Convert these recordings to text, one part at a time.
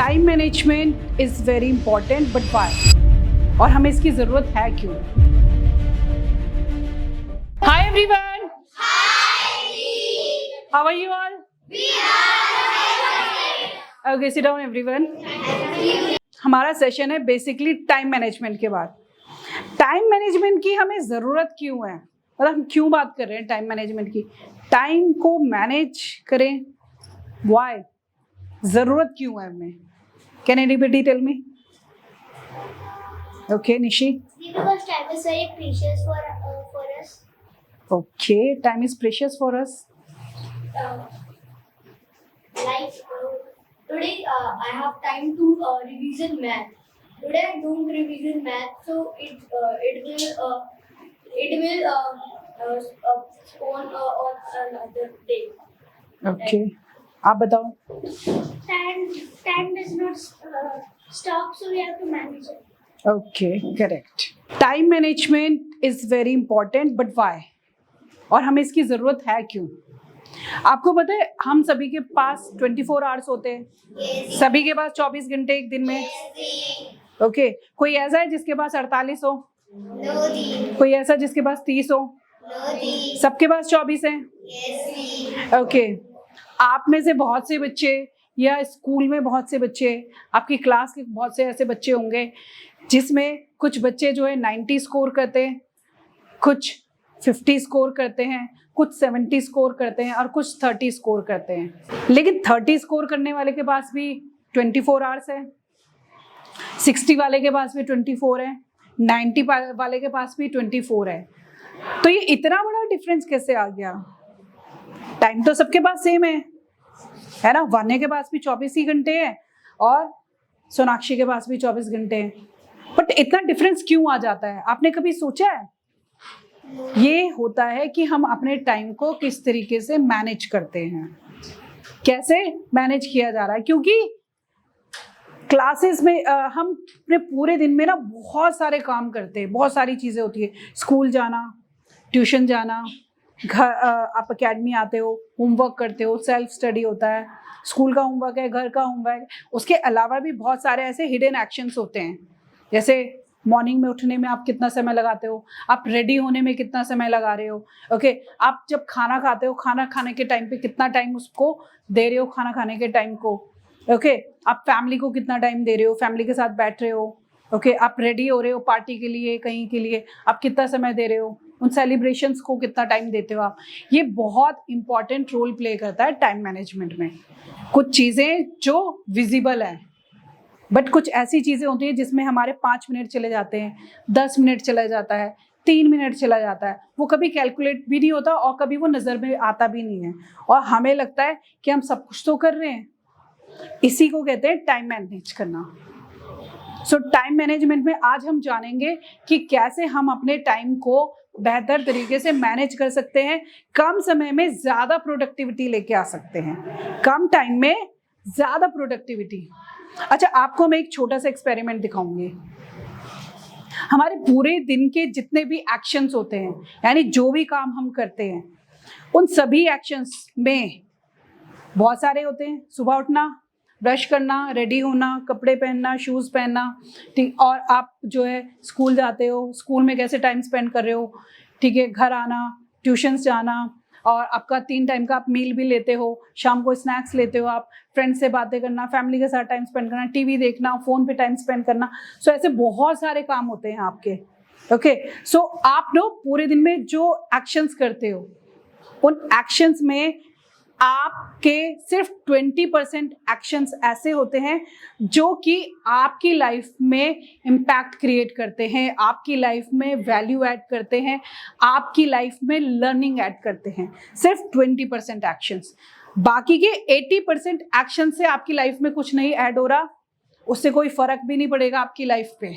Time management is very important, but why? और हमें इसकी जरूरत है क्यों? Hi everyone, how are you all? Okay, sit down everyone. हमारा सेशन है बेसिकली टाइम मैनेजमेंट के बाद। टाइम मैनेजमेंट की हमें ज़रूरत क्यों है, मतलब हम क्यों बात कर रहे हैं टाइम मैनेजमेंट की? टाइम को मैनेज करें, व्हाई? ज़रूरत क्यों है हमें? Can anybody tell me? Okay, Nishi. Because time is very precious for us. Okay, time is precious for us. Like today, I have time to revision math. Today I don't revision math, so it will spawn on another day. Okay, आप बताओ। Time does not stop, so we have to manage it. Okay, correct. Time management is very important, but why? और हमें इसकी ज़रूरत है क्यों? आपको पता है हम सभी के पास 24 आवर्स होते हैं। सभी के पास 24 घंटे एक दिन में। ओके, कोई ऐसा है जिसके पास 48 हो? कोई ऐसा जिसके पास 30 हो? सबके पास 24 है। ओके, आप में से बहुत से बच्चे या स्कूल में बहुत से बच्चे, आपकी क्लास के बहुत से ऐसे बच्चे होंगे जिसमें कुछ बच्चे जो है 90 स्कोर करते हैं, कुछ 50 स्कोर करते हैं, कुछ 70 स्कोर करते हैं और कुछ 30 स्कोर करते हैं। लेकिन 30 स्कोर करने वाले के पास भी 24 आवर्स है, 60 वाले के पास भी 24 है, 90 वाले के पास भी 24 है। तो ये इतना बड़ा डिफरेंस कैसे आ गया? टाइम तो सबके पास सेम है ना? वान्या के पास भी 24 ही घंटे हैं और सोनाक्षी के पास भी 24 घंटे हैं, बट इतना डिफरेंस क्यों आ जाता है? आपने कभी सोचा है? ये होता है कि हम अपने टाइम को किस तरीके से मैनेज करते हैं। कैसे मैनेज किया जा रहा है? क्योंकि क्लासेस में हम अपने पूरे दिन में ना बहुत सारे काम करते हैं, बहुत सारी चीज़ें होती है। स्कूल जाना, ट्यूशन जाना, घर आप एकेडमी आते हो, होमवर्क करते हो, सेल्फ स्टडी होता है, स्कूल का होमवर्क है, घर का होमवर्क है। उसके अलावा भी बहुत सारे ऐसे हिडन एक्शंस होते हैं, जैसे मॉर्निंग में उठने में आप कितना समय लगाते हो, आप रेडी होने में कितना समय लगा रहे हो। ओके, आप जब खाना खाते हो, खाना खाने के टाइम पे कितना टाइम उसको दे रहे हो, खाना खाने के टाइम को। ओके, आप फैमिली को कितना टाइम दे रहे हो, फैमिली के साथ बैठ रहे हो। ओके, आप रेडी हो रहे हो पार्टी के लिए, कहीं के लिए, आप कितना समय दे रहे हो, उन सेलिब्रेशंस को कितना टाइम देते हो आप। ये बहुत इंपॉर्टेंट रोल प्ले करता है टाइम मैनेजमेंट में। कुछ चीज़ें जो विजिबल है, बट कुछ ऐसी चीज़ें होती हैं जिसमें हमारे 5 मिनट चले जाते हैं, 10 मिनट चला जाता है, 3 मिनट चला जाता है, वो कभी कैलकुलेट भी नहीं होता और कभी वो नज़र में आता भी नहीं है, और हमें लगता है कि हम सब कुछ तो कर रहे हैं। इसी को कहते हैं टाइम मैनेज करना। सो टाइम मैनेजमेंट में आज हम जानेंगे कि कैसे हम अपने टाइम को बेहतर तरीके से मैनेज कर सकते हैं, कम समय में ज़्यादा प्रोडक्टिविटी लेके आ सकते हैं, कम टाइम में ज़्यादा प्रोडक्टिविटी। अच्छा, आपको मैं एक छोटा सा एक्सपेरिमेंट दिखाऊंगी। हमारे पूरे दिन के जितने भी एक्शंस होते हैं, यानी जो भी काम हम करते हैं, उन सभी एक्शंस में बहुत सारे होते हैं। सुबह उठना, ब्रश करना, रेडी होना, कपड़े पहनना, शूज़ पहनना, ठीक। और आप जो है स्कूल जाते हो, स्कूल में कैसे टाइम स्पेंड कर रहे हो, ठीक है। घर आना, ट्यूशन्स जाना, और आपका 3 टाइम का आप मील भी लेते हो, शाम को स्नैक्स लेते हो, आप फ्रेंड्स से बातें करना, फैमिली के साथ टाइम स्पेंड करना, टीवी देखना, फ़ोन पे टाइम स्पेंड करना। सो ऐसे बहुत सारे काम होते हैं आपके। ओके, सो आप लोग पूरे दिन में जो एक्शंस करते हो, उन एक्शंस में आपके सिर्फ 20% एक्शंस ऐसे होते हैं जो कि आपकी लाइफ में इम्पैक्ट क्रिएट करते हैं, आपकी लाइफ में वैल्यू ऐड करते हैं, आपकी लाइफ में लर्निंग ऐड करते हैं। सिर्फ 20% एक्शंस। बाकी के 80% एक्शन से आपकी लाइफ में कुछ नहीं ऐड हो रहा, उससे कोई फर्क भी नहीं पड़ेगा आपकी लाइफ पे,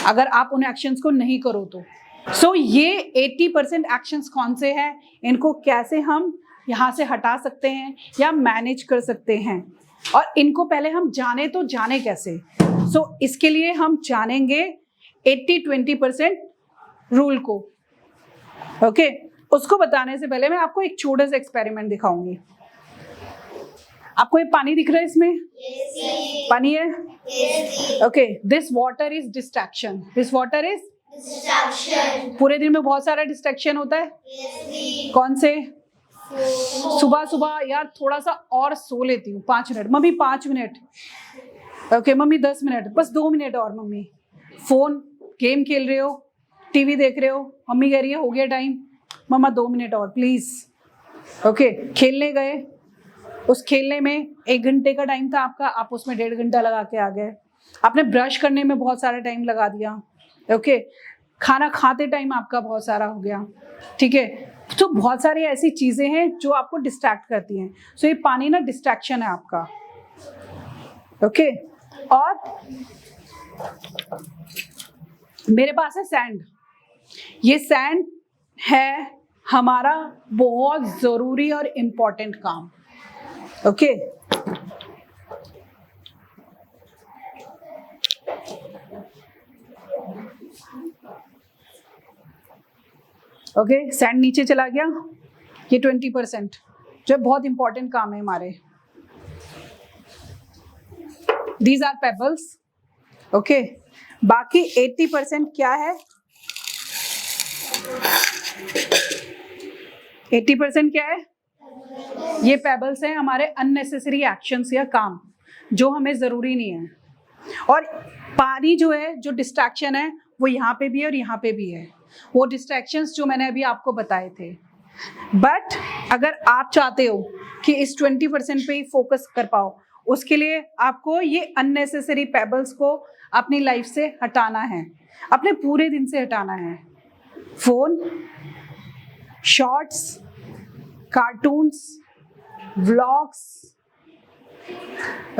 अगर आप उन एक्शंस को नहीं करो तो। सो ये 80% एक्शंस कौन से हैं, इनको कैसे हम यहाँ से हटा सकते हैं या मैनेज कर सकते हैं, और इनको पहले हम जाने कैसे। सो इसके लिए हम जानेंगे 80-20% रूल को। ओके, उसको बताने से पहले मैं आपको एक छोटा सा एक्सपेरिमेंट दिखाऊंगी। आपको ये पानी दिख रहा है इसमें? पानी है? Yes, जी. Okay, this water is distraction. This water is Distraction. पूरे दिन में बहुत सारा डिस्ट्रैक्शन होता है. Yes, जी. कौन से? Phone. सुबह सुबह यार थोड़ा सा और सो लेती हूँ 5 minute. Mummy 5 minute. Okay mummy 10 minute. बस 2 मिनट और मम्मी. फोन गेम खेल रहे हो, टीवी देख रहे हो, मम्मी कह रही है हो गया टाइम, मम्मा 2 मिनट और प्लीज. ओके, खेलने गए, उस खेलने में 1 घंटे का टाइम था आपका, आप उसमें 1.5 घंटा लगा के आ गए. आपने ब्रश करने में बहुत सारा टाइम लगा दिया. ओके, खाना खाते टाइम आपका बहुत सारा हो गया. ठीक है, तो बहुत सारी ऐसी चीजें हैं जो आपको डिस्ट्रैक्ट करती हैं. सो ये पानी ना डिस्ट्रैक्शन है आपका. ओके, और मेरे पास है सैंड. ये सैंड है हमारा बहुत जरूरी और इम्पोर्टेंट काम. ओके, ओके, सैंड नीचे चला गया. ये 20% जो बहुत इंपॉर्टेंट काम है हमारे. These are pebbles. ओके, बाकी 80% क्या है? 80% क्या है? ये पेबल्स हैं हमारे अननेसेसरी एक्शंस या काम जो हमें जरूरी नहीं है. और पानी जो है, जो डिस्ट्रैक्शन है, वो यहाँ पे भी है और यहाँ पे भी है. वो डिस्ट्रैक्शंस जो मैंने अभी आपको बताए थे. बट अगर आप चाहते हो कि इस 20% पे ही फोकस कर पाओ, उसके लिए आपको ये अननेसेसरी पेबल्स को अपनी लाइफ से हटाना है, अपने पूरे दिन से हटाना है. Phone, shorts, cartoons, vlogs,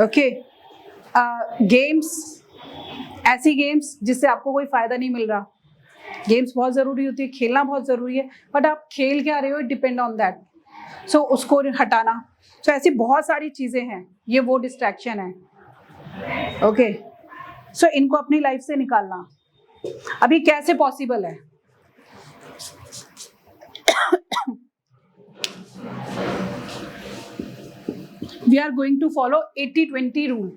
okay, games, ऐसी गेम्स जिससे आपको कोई फायदा नहीं मिल रहा. गेम्स बहुत ज़रूरी होती है, खेलना बहुत ज़रूरी है, बट आप खेल क्या रहे हो, डिपेंड ऑन दैट. सो उसको हटाना. सो ऐसी बहुत सारी चीज़ें हैं, ये वो डिस्ट्रैक्शन है. ओके, सो इनको अपनी लाइफ से निकालना अभी कैसे पॉसिबल है? We are going to follow 80-20 rule.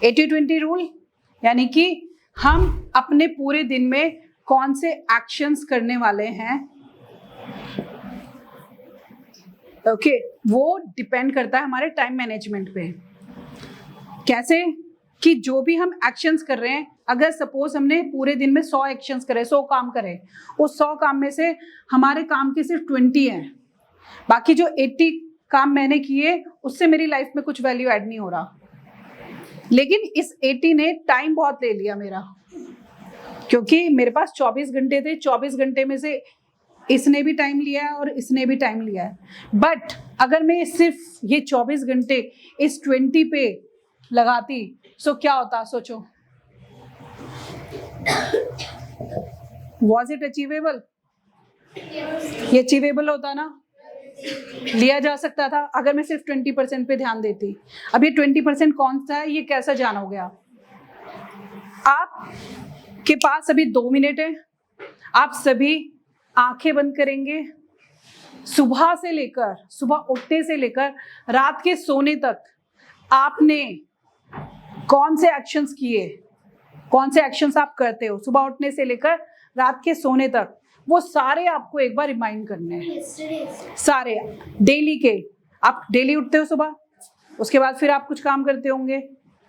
80-20 rule यानी कि हम अपने पूरे दिन में कौन से एक्शंस करने वाले हैं. ओके, वो डिपेंड करता है हमारे टाइम मैनेजमेंट पे. कैसे? कि जो भी हम एक्शंस कर रहे हैं, अगर सपोज हमने पूरे दिन में 100 एक्शंस करे, 100 काम करे, उस 100 काम में से हमारे काम के सिर्फ 20 हैं, बाकी जो 80 काम मैंने किए उससे मेरी लाइफ में कुछ वैल्यू ऐड नहीं हो रहा. लेकिन इस 80 ने टाइम बहुत ले लिया मेरा, क्योंकि मेरे पास 24 घंटे थे. 24 घंटे में से इसने भी टाइम लिया है और इसने भी टाइम लिया है. बट अगर मैं सिर्फ ये 24 घंटे इस 20 पे लगाती, सो क्या होता? सोचो, वॉज इट अचीवेबल? ये अचीवेबल होता ना, लिया जा सकता था अगर मैं सिर्फ 20% पे ध्यान देती. अब ये 20% कौन सा है, ये कैसा जानोगे आप? आपके पास अभी 2 मिनट है. आप सभी आंखें बंद करेंगे. सुबह से लेकर, सुबह उठने से लेकर रात के सोने तक आपने कौन से एक्शंस किए, कौन से एक्शंस आप करते हो सुबह उठने से लेकर रात के सोने तक, वो सारे आपको एक बार रिमाइंड करने हैं. सारे डेली के. आप डेली उठते हो सुबह, उसके बाद फिर आप कुछ काम करते होंगे,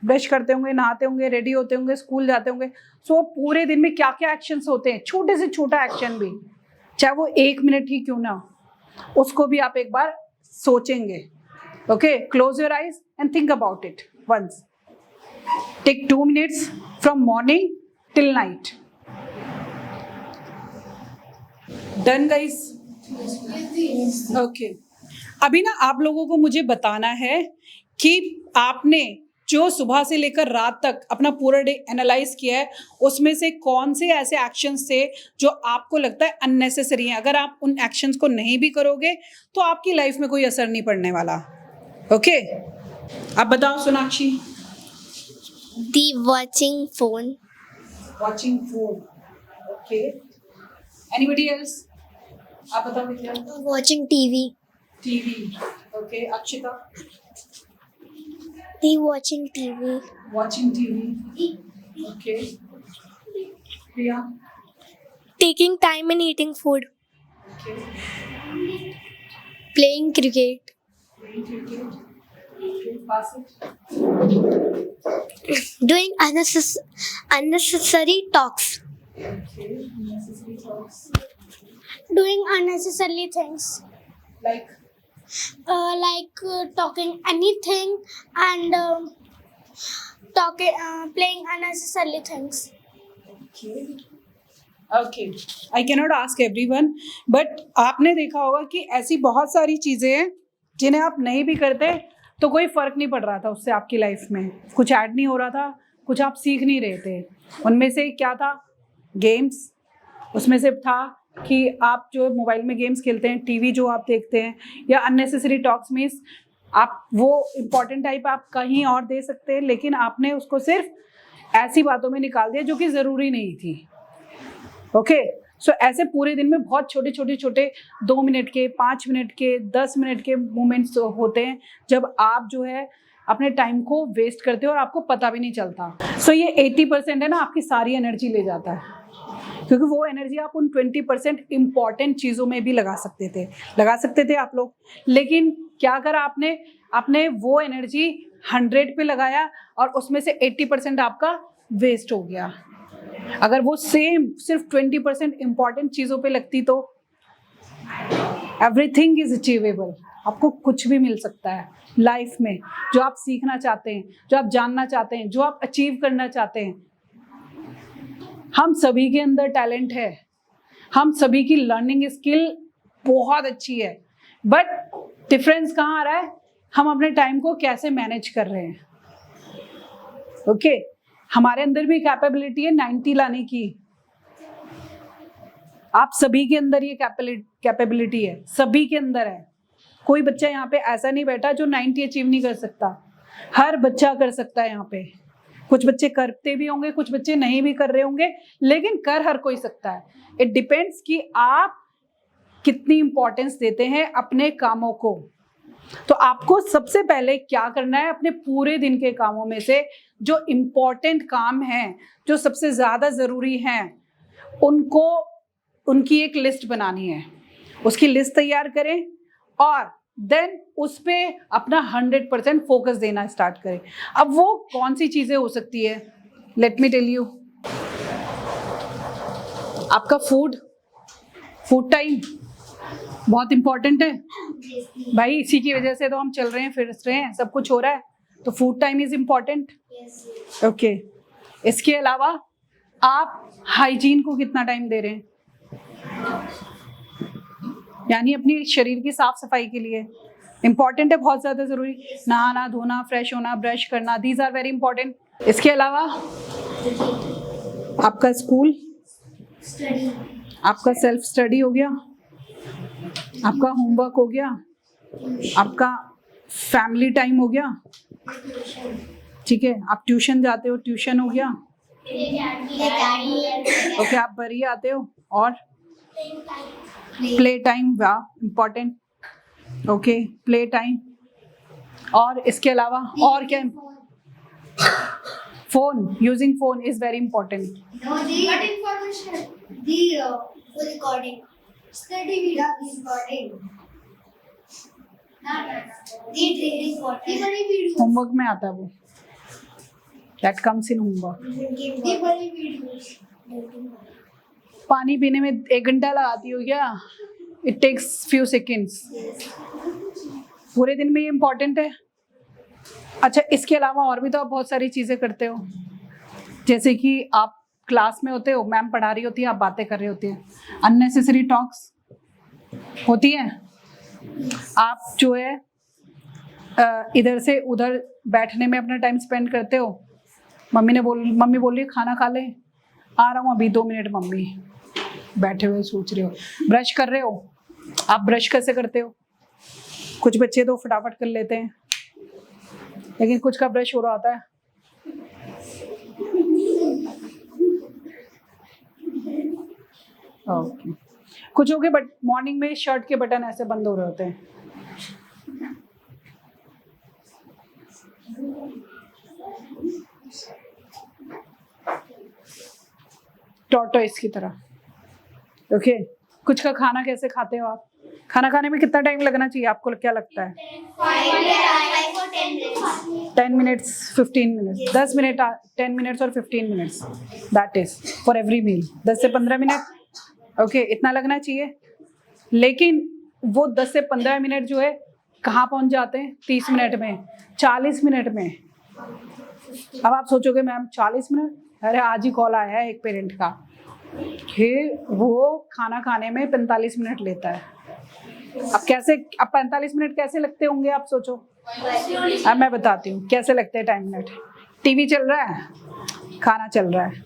ब्रश करते होंगे, नहाते होंगे, रेडी होते होंगे, स्कूल जाते होंगे. सो पूरे दिन में क्या क्या एक्शंस होते हैं, छोटे से छोटा एक्शन भी, चाहे वो 1 मिनट ही क्यों ना, उसको भी आप एक बार सोचेंगे. Okay, close your eyes and think about it once. Take 2 minutes from morning till night. Done guys? Okay, अभी ना आप लोगों को मुझे बताना है कि आपने जो सुबह से लेकर रात तक अपना पूरा डे एनालाइज किया है, उसमें से कौन से ऐसे एक्शंस थे जो आपको लगता है अननेसेसरी हैं. अगर आप उन एक्शंस को नहीं भी करोगे तो आपकी लाइफ में कोई असर नहीं पड़ने वाला. ओके, अब बताओ Sonakshi. The watching phone. Watching phone. Okay, anybody else? आप बताओ विद्या. Watching TV. TV. Okay, Akshita. The watching TV. Watching TV. Okay. Priya. Taking time in eating food. Okay. Playing cricket. Playing cricket. Okay. Pass it. Doing unnecessary talks. Okay. Unnecessary talks. Doing unnecessary things. Like. Talking anything and playing unnecessary things. Okay I cannot ask everyone but आपने देखा होगा कि ऐसी बहुत सारी चीज़ें हैं जिन्हें आप नहीं भी करते तो कोई फ़र्क नहीं पड़ रहा था उससे आपकी लाइफ में कुछ ऐड नहीं हो रहा था कुछ आप सीख नहीं रहे थे उनमें से क्या था गेम्स उसमें से था कि आप जो मोबाइल में गेम्स खेलते हैं टीवी जो आप देखते हैं या अननेसेसरी टॉक्स मीन्स आप वो इम्पॉर्टेंट टाइप आप कहीं और दे सकते हैं लेकिन आपने उसको सिर्फ ऐसी बातों में निकाल दिया जो कि ज़रूरी नहीं थी ओके सो ऐसे पूरे दिन में बहुत छोटे 2 मिनट के 5 मिनट के 10 मिनट के मोमेंट्स होते हैं जब आप जो है अपने टाइम को वेस्ट करते हो और आपको पता भी नहीं चलता सो ये 80% है ना आपकी सारी एनर्जी ले जाता है क्योंकि वो एनर्जी आप उन 20% इम्पॉर्टेंट चीज़ों में भी लगा सकते थे आप लोग लेकिन क्या करा आपने वो एनर्जी 100 पे लगाया और उसमें से 80% आपका वेस्ट हो गया अगर वो सेम सिर्फ 20% इम्पॉर्टेंट चीज़ों पे लगती तो एवरीथिंग इज अचीवेबल आपको कुछ भी मिल सकता है लाइफ में जो आप सीखना चाहते हैं जो आप जानना चाहते हैं जो आप अचीव करना चाहते हैं हम सभी के अंदर टैलेंट है हम सभी की लर्निंग स्किल बहुत अच्छी है बट डिफरेंस कहाँ आ रहा है हम अपने टाइम को कैसे मैनेज कर रहे हैं ओके हमारे अंदर भी कैपेबिलिटी है 90 लाने की आप सभी के अंदर ये कैपेबिलिटी है सभी के अंदर है कोई बच्चा यहाँ पे ऐसा नहीं बैठा जो 90 अचीव नहीं कर सकता हर बच्चा कर सकता है यहाँ पे कुछ बच्चे करते भी होंगे कुछ बच्चे नहीं भी कर रहे होंगे लेकिन कर हर कोई सकता है इट डिपेंड्स कि आप कितनी इंपॉर्टेंस देते हैं अपने कामों को तो आपको सबसे पहले क्या करना है अपने पूरे दिन के कामों में से जो इम्पोर्टेंट काम हैं जो सबसे ज़्यादा ज़रूरी हैं उनकी एक लिस्ट बनानी है उसकी लिस्ट तैयार करें और देन उस पे अपना 100% फोकस देना स्टार्ट करें अब वो कौन सी चीज़ें हो सकती है लेट मी टेल यू आपका फूड टाइम बहुत इंपॉर्टेंट है भाई इसी की वजह से तो हम चल रहे हैं फिर रहे हैं सब कुछ हो रहा है तो food time is important okay इसके अलावा आप हाइजीन को कितना टाइम दे रहे हैं यानी अपनी शरीर की साफ सफाई के लिए इम्पॉर्टेंट है बहुत ज़्यादा ज़रूरी नहाना धोना फ्रेश होना ब्रश करना दीज आर वेरी इंपॉर्टेंट इसके अलावा आपका स्कूल आपका सेल्फ स्टडी हो गया आपका होमवर्क हो गया आपका फैमिली टाइम हो गया ठीक है आप ट्यूशन जाते हो ट्यूशन हो गया ओके आप बरी आते हो और प्ले टाइम वाह इम्पोर्टेंट ओके प्ले टाइम और इसके अलावा और क्या phone using phone is very important recording. Study video recording. Homework में आता है वो दैट कम्स इन होमवर्क पानी पीने में 1 घंटा लगाती हो क्या इट टेक्स फ्यू सेकेंड्स पूरे दिन में ये इम्पोर्टेंट है अच्छा इसके अलावा और भी तो आप बहुत सारी चीज़ें करते हो जैसे कि आप क्लास में होते हो मैम पढ़ा रही होती है आप बातें कर रहे होते हैं अननेसेसरी टॉक्स होती हैं आप जो है इधर से उधर बैठने में अपना टाइम स्पेंड करते हो मम्मी बोल रही है खाना खा ले आ रहा हूँ अभी 2 मिनट मम्मी बैठे हुए सोच रहे हो ब्रश कर रहे हो आप ब्रश कैसे करते हो कुछ बच्चे तो फटाफट कर लेते हैं लेकिन कुछ का ब्रश हो रहा होता है ओके कुछ हो गए बट मॉर्निंग में शर्ट के बटन ऐसे बंद हो रहे होते हैं टॉर्टोइस की तरह। ओके, कुछ का खाना कैसे खाते हो आप? खाना खाने में कितना टाइम लगना चाहिए आपको, क्या लगता है? 10 मिनट्स, 15 मिनट्स, 10 मिनट, 10 मिनट्स और 15 minutes, that is for every meal. 10 से 15 मिनट, ओके, इतना लगना चाहिए। लेकिन वो 10 से 15 मिनट जो है कहाँ पहुंच जाते हैं? 30 मिनट में, 40 मिनट में। अब आप सोचोगे मैम 40 मिनट, अरे आज ही कॉल आया है एक पेरेंट का कि वो खाना खाने में 45 मिनट लेता है। अब कैसे, अब 45 मिनट कैसे लगते होंगे आप सोचो। अब मैं बताती हूँ कैसे लगते हैं टाइम मिनट। टीवी चल रहा है, खाना चल रहा है,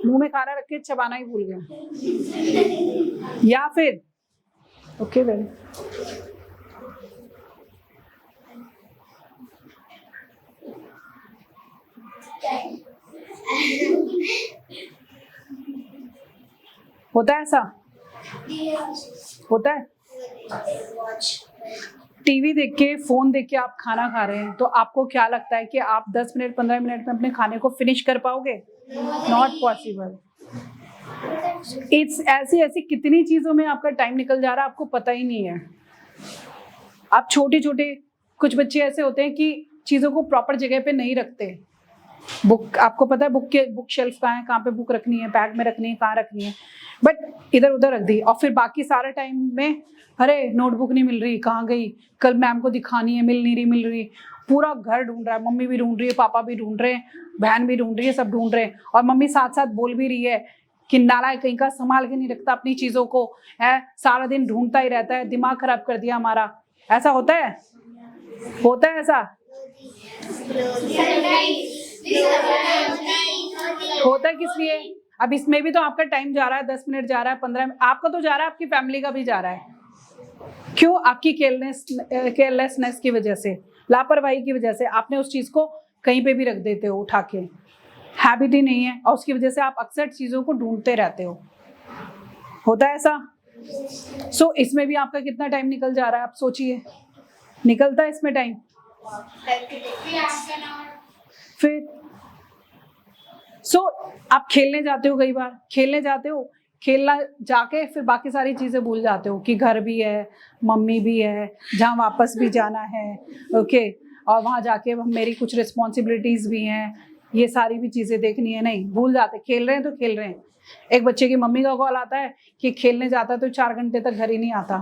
मुंह में खाना रख के चबाना ही भूल गया, या फिर ओके वेरी होता है ऐसा, होता है। टीवी देख के, फोन देख के आप खाना खा रहे हैं, तो आपको क्या लगता है कि आप 10 मिनट 15 मिनट में अपने खाने को फिनिश कर पाओगे? Not possible. इट्स ऐसी ऐसी कितनी चीजों में आपका टाइम निकल जा रहा है, आपको पता ही नहीं है। आप छोटे छोटे, कुछ बच्चे ऐसे होते हैं कि चीजों को प्रॉपर जगह पे नहीं रखते। बुक, आपको पता है बुक शेल्फ कहाँ पे बुक रखनी है, बैग में रखनी है, कहाँ रखनी है, बट इधर उधर रख दी। और फिर बाकी सारा टाइम में अरे नोटबुक नहीं मिल रही, कहाँ गई, कल मैम को दिखानी है, मिल नहीं रही। पूरा घर ढूंढ रहा है, मम्मी भी ढूंढ रही है, पापा भी ढूंढ रहे हैं, बहन भी ढूंढ रही है, सब ढूंढ रहे हैं। और मम्मी साथ साथ बोल भी रही है कि नालायक कहीं का, संभाल के नहीं रखता अपनी चीजों को, है सारा दिन ढूंढता ही रहता है, दिमाग खराब कर दिया हमारा। ऐसा होता है, होता है ऐसा होता है किस लिए? अब इसमें भी तो आपका टाइम जा रहा है, 10 मिनट जा रहा है, 15 मिनट आपका तो जा रहा है, आपकी फैमिली का भी जा रहा है। क्यों? आपकी केयरलेसनेस की वजह से, लापरवाही की वजह से आपने उस चीज को कहीं पे भी रख देते हो उठा के, हैबिट ही नहीं है, और उसकी वजह से आप अक्सर चीजों को ढूंढते रहते हो। होता है ऐसा? सो इसमें भी आपका कितना टाइम निकल जा रहा है, आप सोचिए। निकलता है इसमें टाइम। फिर आप खेलने जाते हो, कई बार खेलने जाते हो, खेलना जाके फिर बाकी सारी चीजें भूल जाते हो कि घर भी है, मम्मी भी है, जहाँ वापस भी जाना है, ओके, और वहाँ जाके मेरी कुछ रिस्पॉन्सिबिलिटीज भी हैं, ये सारी भी चीजें देखनी है, नहीं भूल जाते। खेल रहे हैं तो खेल रहे हैं। एक बच्चे की मम्मी का कॉल आता है कि खेलने जाता है तो 4 घंटे तक घर ही नहीं आता,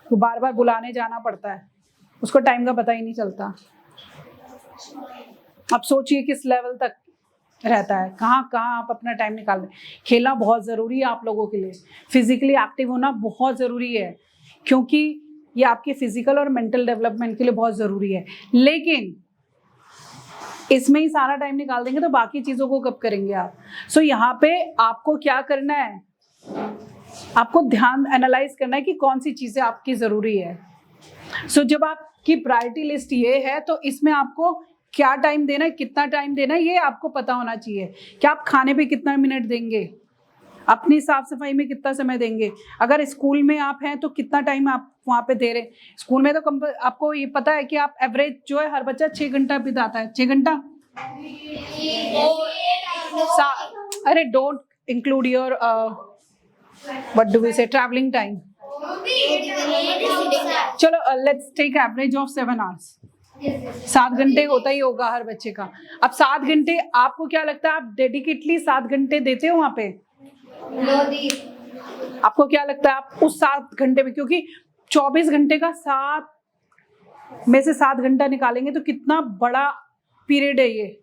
तो बार बार बुलाने जाना पड़ता है, उसको टाइम का पता ही नहीं चलता। अब सोचिए किस लेवल तक रहता है, कहाँ कहाँ आप अपना टाइम निकाल रहे हैं। खेलना बहुत ज़रूरी है आप लोगों के लिए, फिजिकली एक्टिव होना बहुत ज़रूरी है, क्योंकि ये आपके फिजिकल और मेंटल डेवलपमेंट के लिए बहुत ज़रूरी है। लेकिन इसमें ही सारा टाइम निकाल देंगे तो बाकी चीज़ों को कब करेंगे आप? सो यहाँ पे आपको क्या करना है, आपको ध्यान एनालाइज करना है कि कौन सी चीज़ें आपकी ज़रूरी है। सो जब आपकी प्रायोरिटी लिस्ट ये है तो इसमें आपको क्या टाइम देना है, कितना टाइम देना है, ये आपको पता होना चाहिए कि आप खाने पे कितना मिनट देंगे, अपनी साफ सफाई में कितना समय देंगे। अगर स्कूल में आप हैं तो कितना टाइम आप वहाँ पे दे रहे हैं। स्कूल में तो आपको ये पता है कि आप एवरेज जो है हर बच्चा 6 घंटा बिताता है, 6 घंटा। अरे don't include your what do we say travelling time. चलो let's take average of 7 hours. 7 घंटे होता ही होगा हर बच्चे का। अब 7 घंटे आपको क्या लगता है, आप डेडिकेटली 7 घंटे देते हो वहां पे? आपको क्या लगता है आप उस 7 घंटे में, क्योंकि 24 घंटे का 7 में से 7 घंटा निकालेंगे तो कितना बड़ा पीरियड है ये,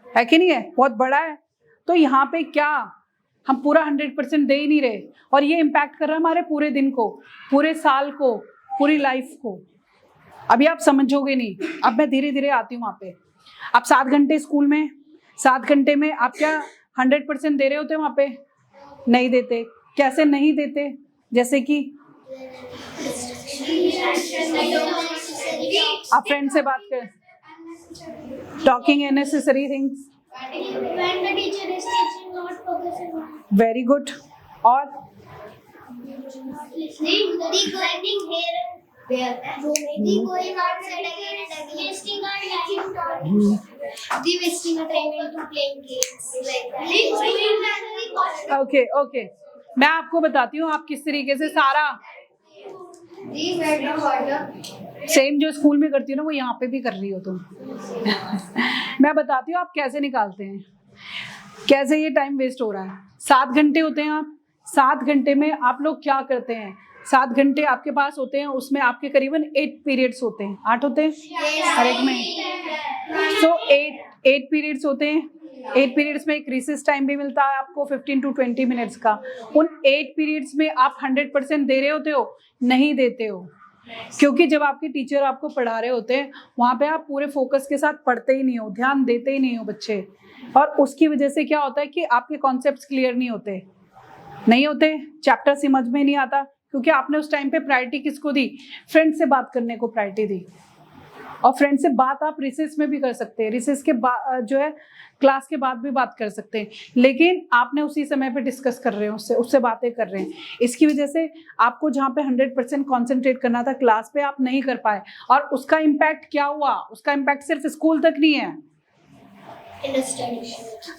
है कि नहीं है? बहुत बड़ा है। तो यहाँ पे क्या हम पूरा 100% दे ही नहीं रहे, और ये इम्पैक्ट कर रहा है हमारे पूरे दिन को, पूरे साल को, पूरी लाइफ को। अभी आप समझोगे नहीं, अब मैं धीरे धीरे आती हूँ वहाँ पे। आप 7 घंटे स्कूल में, 7 घंटे में आप क्या 100% दे रहे होते वहाँ पे? नहीं देते। कैसे नहीं देते? जैसे कि आप फ्रेंड से बात करें, talking unnecessary things. Very good. और Listening here and there. The going outside again and again. Wasting our time. The wasting our time into playing games. Okay okay, मैं आपको बताती हूँ आप किस तरीके से सारा सेम जो स्कूल में करती हो ना वो यहाँ पे भी कर रही हो तुम। मैं बताती हूँ आप कैसे निकालते हैं, कैसे ये टाइम वेस्ट हो रहा है। 7 घंटे होते हैं, आप 7 घंटे में आप लोग क्या करते हैं? 7 घंटे आपके पास होते हैं, उसमें आपके करीबन 8 पीरियड्स होते हैं। 8 होते हैं हर एक में। सो 8 पीरियड्स होते हैं। 8 पीरियड्स में एक रिसेस टाइम भी मिलता है आपको 15 to 20 मिनट्स का। उन 8 पीरियड्स में आप 100% दे रहे होते हो? नहीं देते हो, क्योंकि जब आपके टीचर आपको पढ़ा रहे होते हैं वहाँ पे आप पूरे फोकस के साथ पढ़ते ही नहीं हो, ध्यान देते ही नहीं हो बच्चे। और उसकी वजह से क्या होता है कि आपके कॉन्सेप्ट्स क्लियर नहीं होते, चैप्टर समझ में नहीं आता, क्योंकि आपने उस टाइम पे प्रायोरिटी किसको दी? फ्रेंड से बात करने को प्रायोरिटी दी। और फ्रेंड से बात आप रिसेस में भी कर सकते हैं, रिसेस के बाद जो है क्लास के बाद भी बात कर सकते हैं, लेकिन आपने उसी समय पे डिस्कस कर रहे हैं उससे बातें कर रहे हैं। इसकी वजह से आपको जहाँ पे 100% कॉन्सेंट्रेट करना था क्लास पे, आप नहीं कर पाए। और उसका इम्पैक्ट क्या हुआ? उसका इम्पैक्ट सिर्फ स्कूल तक नहीं है।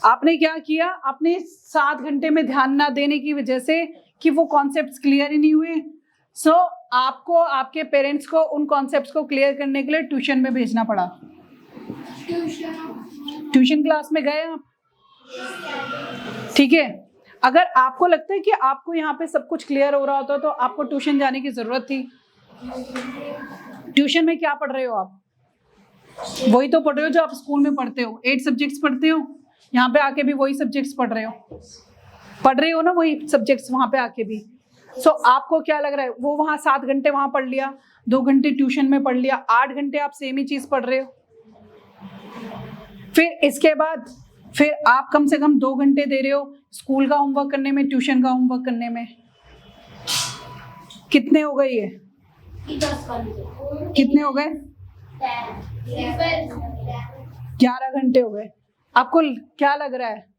आपने क्या किया? आपने 7 घंटे में ध्यान ना देने की वजह से कि वो कॉन्सेप्ट्स क्लियर ही नहीं हुए, सो आपको आपके पेरेंट्स को उन कॉन्सेप्ट्स को क्लियर करने के लिए ट्यूशन में भेजना पड़ा। ट्यूशन क्लास में गए आप, ठीक है। अगर आपको लगता है कि आपको यहाँ पे सब कुछ क्लियर हो रहा होता तो आपको ट्यूशन जाने की जरूरत थी। ट्यूशन में क्या पढ़ रहे हो आप? वही तो पढ़ रहे हो जो आप स्कूल में पढ़ते हो। 8 सब्जेक्ट्स पढ़ते हो, यहाँ पे आके भी वही सब्जेक्ट्स पढ़ रहे हो ना, वही सब्जेक्ट्स वहाँ पे आके भी। सो आपको क्या लग रहा है? वो वहाँ 7 घंटे वहाँ पढ़ लिया, 2 घंटे ट्यूशन में पढ़ लिया, 8 घंटे आप सेम ही चीज पढ़ रहे हो। फिर इसके बाद फिर आप कम से कम 2 घंटे दे रहे हो स्कूल का होमवर्क करने में, ट्यूशन का होमवर्क करने में। कितने हो गए ये? कितने हो गए? 11 घंटे हो गए। आपको क्या लग रहा है?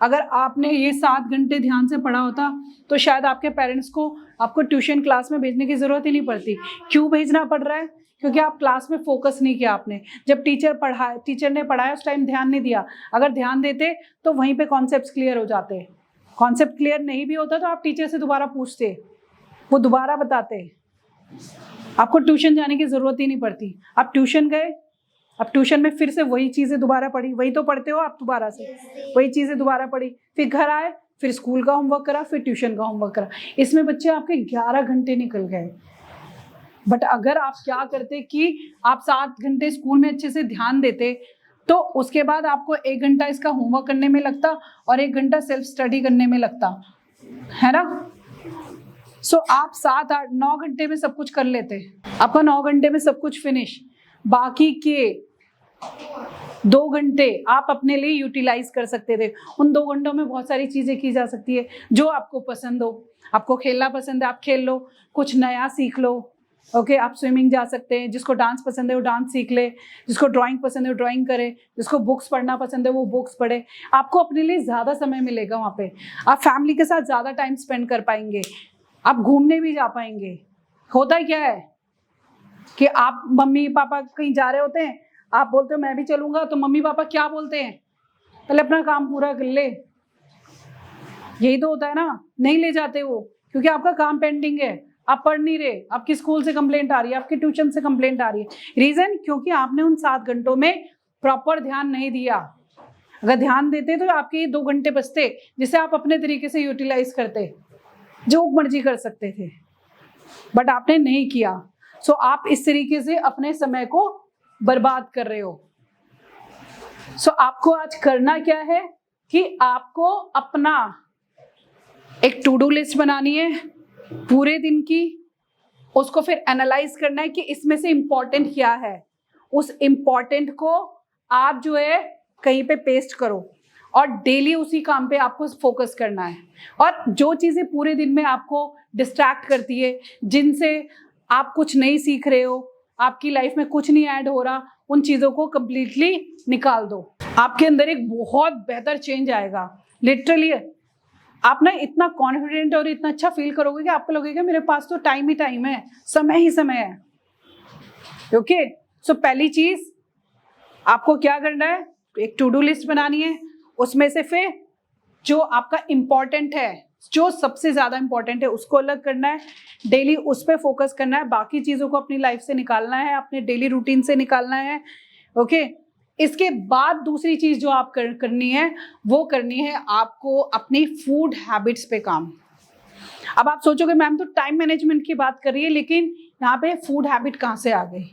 अगर आपने ये 7 घंटे ध्यान से पढ़ा होता तो शायद आपके पेरेंट्स को आपको ट्यूशन क्लास में भेजने की जरूरत ही नहीं पड़ती। क्यों भेजना पड़ रहा है? क्योंकि आप क्लास में फोकस नहीं किया आपने। जब टीचर ने पढ़ाया उस टाइम ध्यान नहीं दिया। अगर ध्यान देते तो वहीं पे कॉन्सेप्ट्स क्लियर हो जाते। कॉन्सेप्ट क्लियर नहीं भी होता तो आप टीचर से दोबारा पूछते, वो दोबारा बताते, आपको ट्यूशन जाने की जरूरत ही नहीं पड़ती। आप ट्यूशन गए, अब ट्यूशन में फिर से वही चीजें दोबारा पढ़ी, वही तो पढ़ते हो आप, दोबारा से वही चीजें दोबारा पढ़ी, फिर घर आए, फिर स्कूल का होमवर्क करा, फिर ट्यूशन का होमवर्क करा। इसमें बच्चे आपके 11 घंटे निकल गए। बट अगर आप क्या करते कि आप 7 घंटे स्कूल में अच्छे से ध्यान देते तो उसके बाद आपको 1 घंटा इसका होमवर्क करने में लगता और 1 घंटा सेल्फ स्टडी करने में लगता, है ना। सो आप 7, 8, 9 घंटे में सब कुछ कर लेते। आपका 9 घंटे में सब कुछ फिनिश। बाकी के 2 घंटे आप अपने लिए यूटिलाइज कर सकते थे। उन 2 घंटों में बहुत सारी चीजें की जा सकती है जो आपको पसंद हो। आपको खेलना पसंद है, आप खेल लो, कुछ नया सीख लो। ओके, आप स्विमिंग जा सकते हैं, जिसको डांस पसंद है वो डांस सीख ले, जिसको ड्राइंग पसंद है वो ड्राइंग करे, जिसको बुक्स पढ़ना पसंद है वो बुक्स पढ़े। आपको अपने लिए ज़्यादा समय मिलेगा वहाँ पे। आप फैमिली के साथ ज़्यादा टाइम स्पेंड कर पाएंगे, आप घूमने भी जा पाएंगे। होता क्या है कि आप मम्मी पापा कहीं जा रहे होते हैं, आप बोलते हो मैं भी चलूँगा, तो मम्मी पापा क्या बोलते हैं? पहले अपना काम पूरा कर ले। यही तो होता है ना, नहीं ले जाते वो, क्योंकि आपका काम पेंडिंग है, आप पढ़ नहीं रहे, आपकी स्कूल से कंप्लेंट आ रही है, आपकी ट्यूशन से कंप्लेंट आ रही है। रीजन, क्योंकि आपने उन 7 घंटों में प्रॉपर ध्यान नहीं दिया। अगर ध्यान देते तो आपके 2 घंटे बचते, जिसे आप अपने तरीके से यूटिलाइज करते, जो मर्जी कर सकते थे, बट आपने नहीं किया। सो आप इस तरीके से अपने समय को बर्बाद कर रहे हो। सो आपको आज करना क्या है कि आपको अपना एक टू डू लिस्ट बनानी है पूरे दिन की, उसको फिर एनालाइज करना है कि इसमें से इम्पोर्टेंट क्या है। उस इम्पोर्टेंट को आप जो है कहीं पे पेस्ट करो और डेली उसी काम पे आपको फोकस करना है। और जो चीज़ें पूरे दिन में आपको डिस्ट्रैक्ट करती है, जिनसे आप कुछ नहीं सीख रहे हो, आपकी लाइफ में कुछ नहीं ऐड हो रहा, उन चीज़ों को कंप्लीटली निकाल दो। आपके अंदर एक बहुत बेहतर चेंज आएगा। लिटरली आप ना इतना कॉन्फिडेंट और इतना अच्छा फील करोगे कि आपको लगेगा मेरे पास तो टाइम ही टाइम है, समय ही समय है। ओके, सो पहली चीज आपको क्या करना है, एक टू डू लिस्ट बनानी है, उसमें से फिर जो आपका इंपॉर्टेंट है, जो सबसे ज्यादा इंपॉर्टेंट है उसको अलग करना है, डेली उस पर फोकस करना है, बाकी चीजों को अपनी लाइफ से निकालना है, अपने डेली रूटीन से निकालना है। ओके, इसके बाद दूसरी चीज जो आप करनी है वो करनी है आपको अपनी फूड हैबिट्स पे काम। अब आप सोचोगे मैम तो टाइम मैनेजमेंट की बात कर रही है, लेकिन यहाँ पे फूड हैबिट कहाँ से आ गई?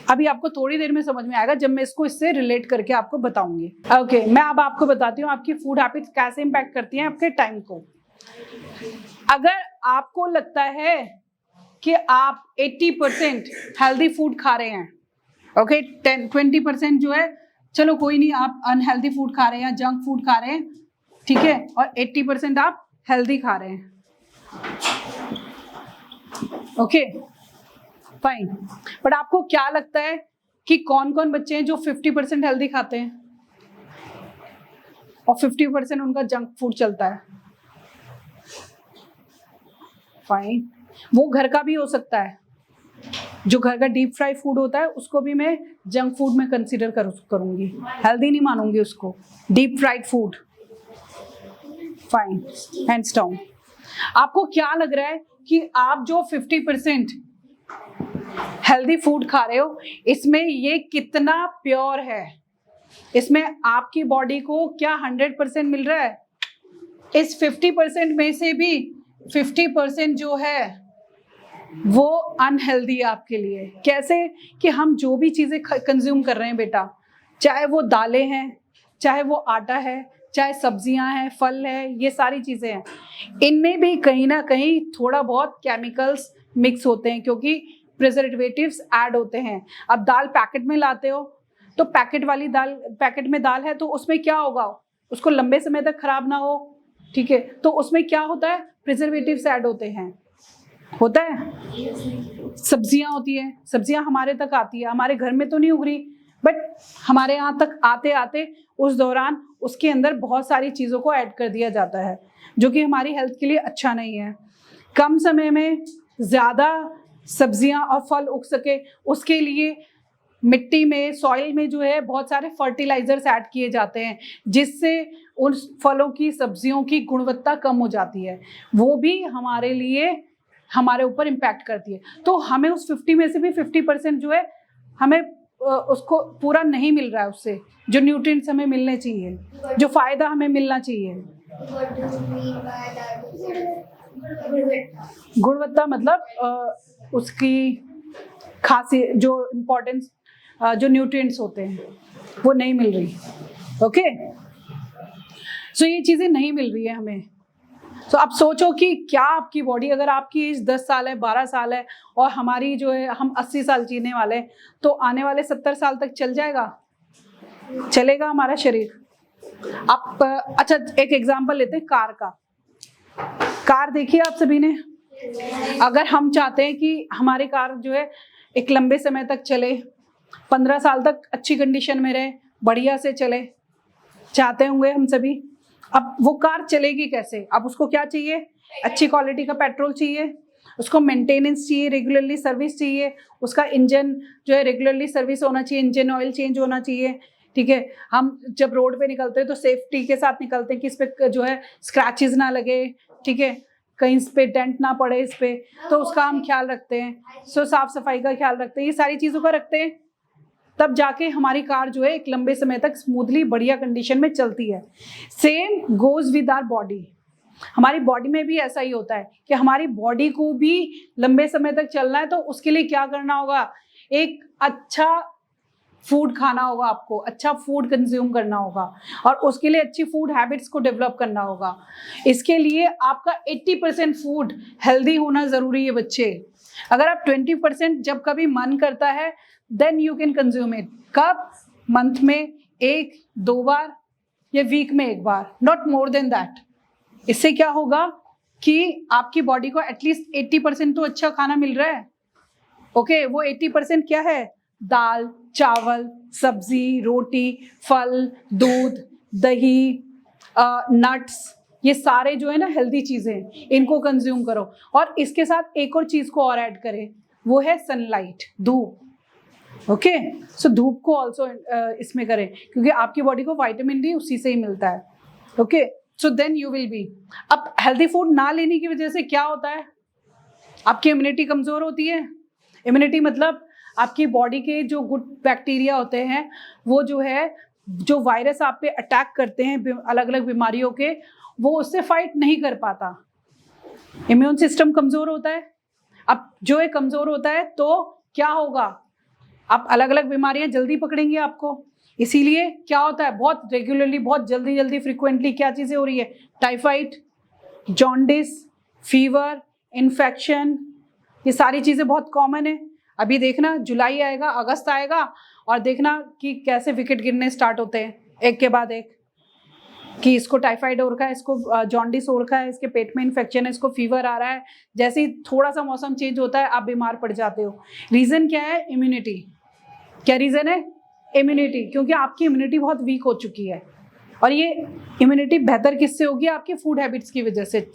अभी आपको थोड़ी देर में समझ में आएगा जब मैं इसको इससे रिलेट करके आपको बताऊंगी। ओके, मैं अब आपको बताती हूँ आपकी फूड हैबिट्स कैसे इंपैक्ट करती हैं आपके टाइम को। अगर आपको लगता है कि आप 80% हेल्दी फूड खा रहे हैं, ओके, 20% जो है चलो कोई नहीं, आप अनहेल्दी फूड खा रहे हैं या जंक फूड खा रहे हैं, ठीक है, और 80% आप हेल्दी खा रहे हैं, ओके फाइन। बट आपको क्या लगता है कि कौन कौन बच्चे हैं जो 50% हेल्दी खाते हैं और 50% उनका जंक फूड चलता है? फाइन, वो घर का भी हो सकता है, जो घर का डीप फ्राई फूड होता है उसको भी मैं जंक फूड में कंसीडर करूंगी, हेल्दी नहीं मानूंगी उसको, deep fried food. Fine, hands down. आपको क्या लग रहा है कि आप जो 50% हेल्दी फूड खा रहे हो इसमें ये कितना प्योर है? इसमें आपकी बॉडी को क्या 100% मिल रहा है? इस 50% में से भी 50% जो है वो अनहेल्दी है आपके लिए। कैसे? कि हम जो भी चीजें कंज्यूम कर रहे हैं बेटा, चाहे वो दालें हैं, चाहे वो आटा है, चाहे सब्जियां हैं, फल है, ये सारी चीजें हैं, इनमें भी कहीं ना कहीं थोड़ा बहुत केमिकल्स मिक्स होते हैं क्योंकि प्रिजर्वेटिव्स ऐड होते हैं। अब दाल पैकेट में लाते हो तो पैकेट वाली दाल, पैकेट में दाल है तो उसमें क्या होगा, उसको लंबे समय तक खराब ना हो, ठीक है, तो उसमें क्या होता है, प्रिजर्वेटिव्स ऐड होते हैं, होता है। सब्जियां होती है, सब्जियां हमारे तक आती है, हमारे घर में तो नहीं उग रही, बट हमारे यहाँ तक आते आते उस दौरान उसके अंदर बहुत सारी चीज़ों को ऐड कर दिया जाता है जो कि हमारी हेल्थ के लिए अच्छा नहीं है। कम समय में ज़्यादा सब्जियां और फल उग सके उसके लिए मिट्टी में, सॉइल में जो है बहुत सारे फर्टिलाइजर्स ऐड किए जाते हैं जिससे उन फलों की, सब्जियों की गुणवत्ता कम हो जाती है, वो भी हमारे लिए, हमारे ऊपर इम्पैक्ट करती है। तो हमें उस 50 में से भी 50% जो है हमें उसको पूरा नहीं मिल रहा है, उससे जो न्यूट्रिएंट्स हमें मिलने चाहिए, जो फायदा हमें मिलना चाहिए। गुणवत्ता मतलब उसकी खासियत, जो इम्पोर्टेंस, जो न्यूट्रिएंट्स होते हैं वो नहीं मिल रही। ओके, सो ये चीज़ें नहीं मिल रही है हमें। तो आप सोचो कि क्या आपकी बॉडी, अगर आपकी एज 10 साल है, 12 साल है और हमारी जो है हम 80 साल जीने वाले हैं, तो आने वाले 70 साल तक चल जाएगा, चलेगा हमारा शरीर? आप अच्छा एक एग्जांपल लेते हैं कार का। कार देखिए आप सभी ने, अगर हम चाहते हैं कि हमारी कार जो है एक लंबे समय तक चले, 15 साल तक अच्छी कंडीशन में रहे, बढ़िया से चले, चाहते होंगे हम सभी। अब वो कार चलेगी कैसे? अब उसको क्या चाहिए? अच्छी क्वालिटी का पेट्रोल चाहिए, उसको मेंटेनेंस चाहिए, रेगुलरली सर्विस चाहिए, उसका इंजन जो है रेगुलरली सर्विस होना चाहिए, इंजन ऑयल चेंज होना चाहिए, ठीक है। हम जब रोड पे निकलते हैं तो सेफ्टी के साथ निकलते हैं कि इस पे जो है स्क्रैचेस ना लगे, ठीक है, कहीं इस पे डेंट ना पड़े इस पे, तो उसका हम ख्याल रखते हैं। सो साफ सफाई का ख्याल रखते हैं, ये सारी चीज़ों का रखते हैं, तब जाके हमारी कार जो है एक लंबे समय तक स्मूथली बढ़िया कंडीशन में चलती है। Same goes with our body. हमारी बॉडी में भी ऐसा ही होता है कि हमारी बॉडी को भी लंबे समय तक चलना है तो उसके लिए क्या करना होगा? एक अच्छा फूड खाना होगा, आपको अच्छा फूड कंज्यूम करना होगा और उसके लिए अच्छी फूड हैबिट्स को डेवलप करना होगा। इसके लिए आपका 80% फूड हेल्दी होना ज़रूरी है बच्चे। अगर आप 20% जब कभी मन करता है then you can consume it. कब? मंथ में 1-2 बार या वीक में 1 बार, नॉट मोर देन दैट। इससे क्या होगा कि आपकी बॉडी को एटलीस्ट 80% तो अच्छा खाना मिल रहा है। ओके, वो 80% क्या है? दाल, चावल, सब्जी, रोटी, फल, दूध, दही, नट्स, ये सारे जो है ना हेल्दी चीजें, इनको कंज्यूम करो। और इसके साथ एक और चीज को और ऐड करें, वो है सनलाइट, धूप। ओके, सो धूप को ऑल्सो इसमें करें, क्योंकि आपकी बॉडी को विटामिन डी उसी से ही मिलता है। Okay, so then you will be. अब हेल्दी फूड ना लेने की वजह से क्या होता है, आपकी इम्यूनिटी कमजोर होती है। इम्यूनिटी मतलब आपकी बॉडी के जो गुड बैक्टीरिया होते हैं, वो जो है, जो वायरस आप पे अटैक करते हैं अलग अलग बीमारियों के, वो उससे फाइट नहीं कर पाता। इम्यून सिस्टम कमजोर होता है। अब जो ये कमजोर होता है तो क्या होगा, आप अलग अलग बीमारियां जल्दी पकड़ेंगे आपको। इसीलिए क्या होता है, बहुत रेगुलरली, बहुत जल्दी जल्दी फ्रिक्वेंटली क्या चीजें हो रही है, टाइफाइड, जॉन्डिस, फीवर, इन्फेक्शन, ये सारी चीजें बहुत कॉमन है। अभी देखना जुलाई आएगा, अगस्त आएगा, और देखना कि कैसे विकेट गिरने स्टार्ट होते हैं एक के बाद एक, कि इसको टाइफाइड हो रखा है, इसको जॉन्डिस हो रखा है, इसके पेट में इन्फेक्शन है, इसको फीवर आ रहा है। जैसे ही थोड़ा सा मौसम चेंज होता है आप बीमार पड़ जाते हो। रीजन क्या है, इम्यूनिटी। क्या रीजन है, इम्यूनिटी, क्योंकि आपकी इम्यूनिटी बहुत वीक हो चुकी है। और ये इम्यूनिटी बेहतर किससे होगी, आपके फूड हैबिट्स की वजह से।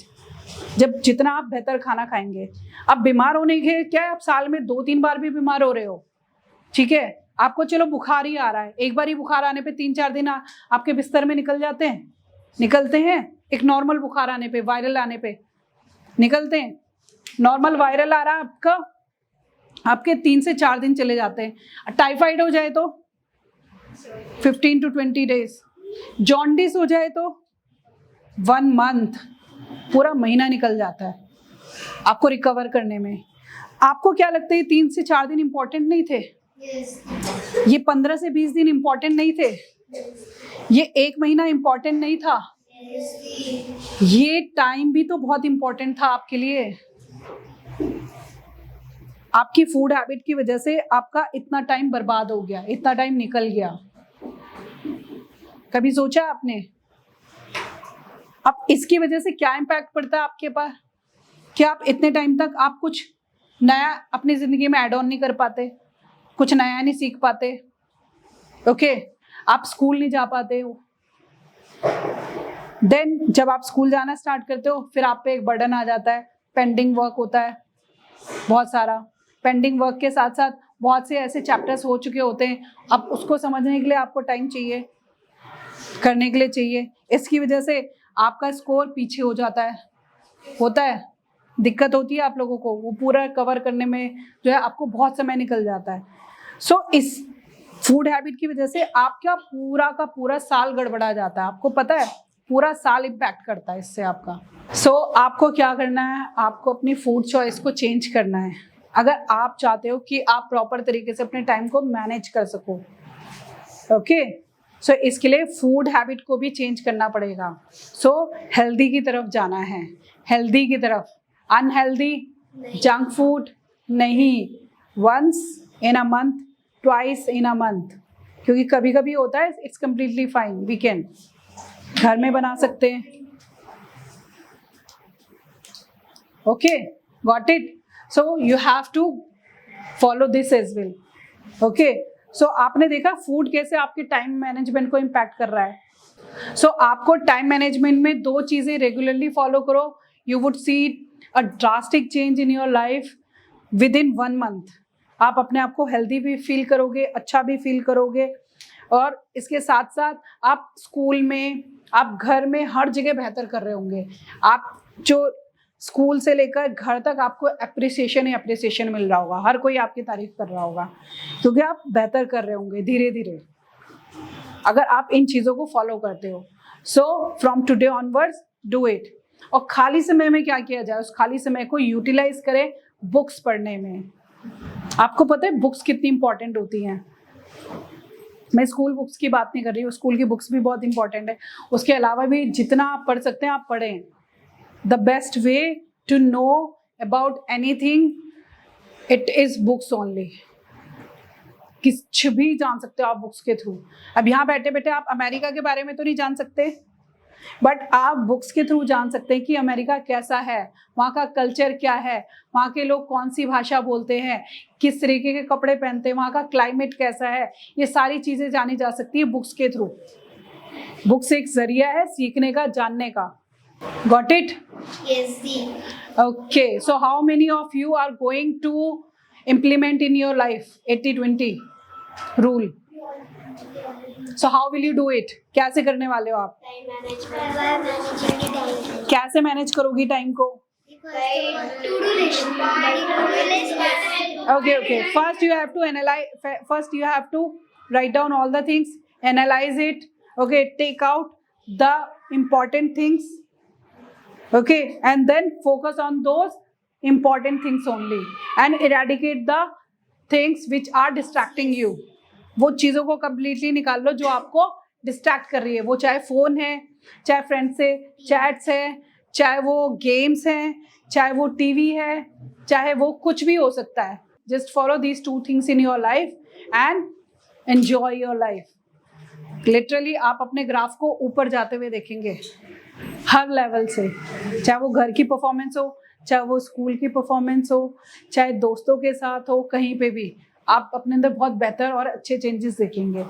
जब जितना आप बेहतर खाना खाएंगे, अब बीमार होने के क्या है, आप साल में 2-3 बार भी बीमार हो रहे हो, ठीक है, आपको चलो बुखार ही आ रहा है, एक बार ही बुखार आने पे 3-4 दिन आपके बिस्तर में निकल जाते हैं, निकलते हैं। एक नॉर्मल बुखार आने पे, वायरल आने पे निकलते हैं। नॉर्मल वायरल आ रहा है आपका, आपके 3 से 4 दिन चले जाते हैं। टाइफाइड हो जाए तो 15 to 20 days, जॉन्डिस हो जाए तो 1 month, पूरा महीना निकल जाता है आपको रिकवर करने में। आपको क्या लगता है 3 से 4 दिन इंपॉर्टेंट नहीं थे? ये 15 से 20 दिन इंपॉर्टेंट नहीं थे? ये 1 महीना इंपॉर्टेंट नहीं था? ये टाइम भी तो बहुत इंपॉर्टेंट था आपके लिए। आपकी फूड हैबिट की वजह से आपका इतना टाइम बर्बाद हो गया, इतना टाइम निकल गया। कभी सोचा आपने? अब इसकी वजह से क्या इम्पैक्ट पड़ता है आपके पास, कि आप इतने टाइम तक आप कुछ नया अपनी जिंदगी में ऐड ऑन नहीं कर पाते, कुछ नया नहीं सीख पाते। ओके, आप स्कूल नहीं जा पाते हो। देन जब आप स्कूल जाना स्टार्ट करते हो, फिर आप पे एक बर्डन आ जाता है, पेंडिंग वर्क होता है बहुत सारा। पेंडिंग वर्क के साथ साथ बहुत से ऐसे चैप्टर्स हो चुके होते हैं, अब उसको समझने के लिए आपको टाइम चाहिए, करने के लिए चाहिए। इसकी वजह से आपका स्कोर पीछे हो जाता है, होता है, दिक्कत होती है आप लोगों को, वो पूरा कवर करने में जो है आपको बहुत समय निकल जाता है। सो इस फूड हैबिट की वजह से आपका पूरा का पूरा साल गड़बड़ा जाता है। आपको पता है, पूरा साल इम्पैक्ट करता है इससे आपका। सो आपको क्या करना है, आपको अपनी फूड चॉइस को चेंज करना है, अगर आप चाहते हो कि आप प्रॉपर तरीके से अपने टाइम को मैनेज कर सको। ओके, सो इसके लिए फूड हैबिट को भी चेंज करना पड़ेगा। सो हेल्दी की तरफ जाना है, हेल्दी की तरफ। अनहेल्दी जंक फूड नहीं, once in a month, twice in a month, क्योंकि कभी कभी होता है, इट्स कम्प्लीटली फाइन, वीकेंड घर में बना सकते हैं। Okay, got it? So you have to follow this as well. Okay, so आपने देखा फूड कैसे आपके टाइम मैनेजमेंट को इम्पैक्ट कर रहा है। सो आपको टाइम मैनेजमेंट में 2 चीजें रेगुलरली फॉलो करो, you would see a drastic change in your life with in 1 month। आप अपने आप को हेल्दी भी फील करोगे, अच्छा भी फील करोगे, और इसके साथ साथ आप स्कूल में, आप घर में, हर जगह बेहतर कर रहे होंगे। आप जो स्कूल से लेकर घर तक आपको अप्रिसिएशन ही अप्रिसिएशन मिल रहा होगा, हर कोई आपकी तारीफ कर रहा होगा, क्योंकि आप बेहतर कर रहे होंगे धीरे धीरे, अगर आप इन चीज़ों को फॉलो करते हो। So from today onwards do it. और खाली समय में क्या किया जाए, उस खाली समय को यूटिलाइज करें बुक्स पढ़ने में। आपको पता है बुक्स कितनी इंपॉर्टेंट होती हैं। मैं स्कूल बुक्स की बात नहीं कर रही हूँ, स्कूल की बुक्स भी बहुत इंपॉर्टेंट है, उसके अलावा भी जितना आप पढ़ सकते हैं आप पढ़ें। The best way to know about anything, it is books only. कुछ भी जान सकते हो आप बुक्स के थ्रू। अब यहाँ बैठे बैठे आप अमेरिका के बारे में तो नहीं जान सकते, बट आप बुक्स के थ्रू जान सकते हैं कि अमेरिका कैसा है, वहाँ का कल्चर क्या है, वहाँ के लोग कौन सी भाषा बोलते हैं, किस तरीके के कपड़े पहनते हैं, वहाँ का क्लाइमेट कैसा है, ये सारी चीज़ें जानी जा सकती है बुक्स के थ्रू। बुक्स एक जरिया है सीखने का, जानने का। Got it? Yes, D. Okay, so how many of you are going to implement in your life 80-20 rule? So how will you do it? कैसे करने वाले हो आप? Time management. By managing time. कैसे मैनेज करोगी टाइम को? To-do list. To-do list. Okay. First you have to analyze. First you have to write down all the things, analyze it. Okay, take out the important things. Okay, and then focus on those important things only, and eradicate the things which are distracting you. वो चीज़ों को completely निकाल लो जो आपको distract कर रही है. वो चाहे phone है, चाहे friends से chats है, चाहे वो games हैं, चाहे वो TV है, चाहे वो कुछ भी हो सकता है. Just follow these 2 things in your life and enjoy your life. Literally आप अपने ग्राफ को ऊपर जाते हुए देखेंगे हर लेवल से, चाहे वो घर की परफॉर्मेंस हो, चाहे वो स्कूल की परफॉर्मेंस हो, चाहे दोस्तों के साथ हो, कहीं पे भी आप अपने अंदर बहुत बेहतर और अच्छे चेंजेस देखेंगे.